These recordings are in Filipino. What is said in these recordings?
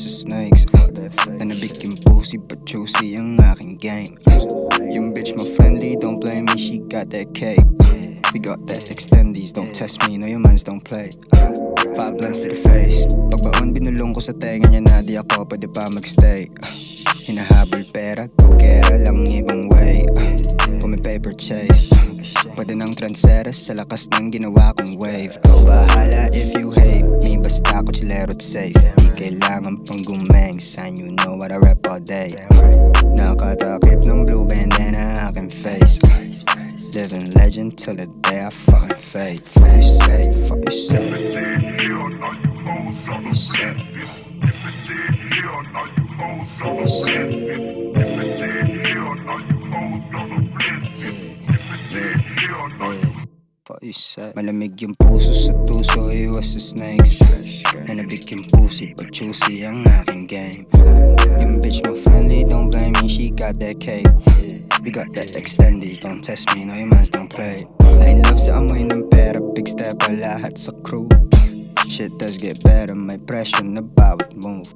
sa snakes. Nanabik yung pussy but juicy ang aking game. Yung bitch mo friendly, don't blame me, she got that cake. We got that extendies, don't test me, no your mans don't play. 5 blunts to the face. Pagbaon binulong ko sa tenga niya na di ako pwede pa magstay. Hinahabol pera, go-gera lang ibang way. Pumi paper chase. Pwede ng trendsetters sa lakas ng ginawa kong wave. Ikaw bahala if you hate me, basta ako chilero't safe. Di kailangan pang gumeng, sign you know what I rap all day. Nakatakip ng blue bandana aking face. Living legend till the day I fucking fade. Fuck you say, fuck you say. Fuck you say. Fuck you say. Fuck you say. Malamig yung puso sa tuso, iwas sa snakes. Nanabik yung pussy, but juicy ang aking game. Yung bitch mo friendly, don't blame me, she got that cake. We got that extendies, don't test me, no your mans don't play. Line love sa amoy ng pera, big step lahat sa crew. Shit does get better, may pressure na bawat move.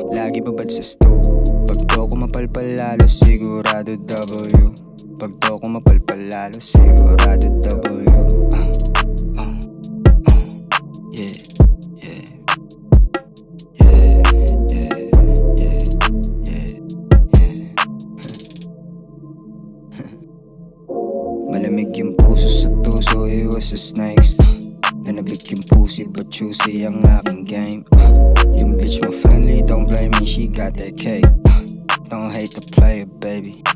Lagi babad sa stool. Pag to ko mapalpal lalo, sigurado W. Pag to ko mapalpal lalo, sigurado W. Yeah, yeah. Yeah, yeah, yeah, yeah, yeah. Malamig yung puso sa tuso, iwas sa snakes. Nanabik yung pussy but juicy ang aking game. Yung bitch mo friendly, don't blame me, she got that cake. Don't hate the player, baby.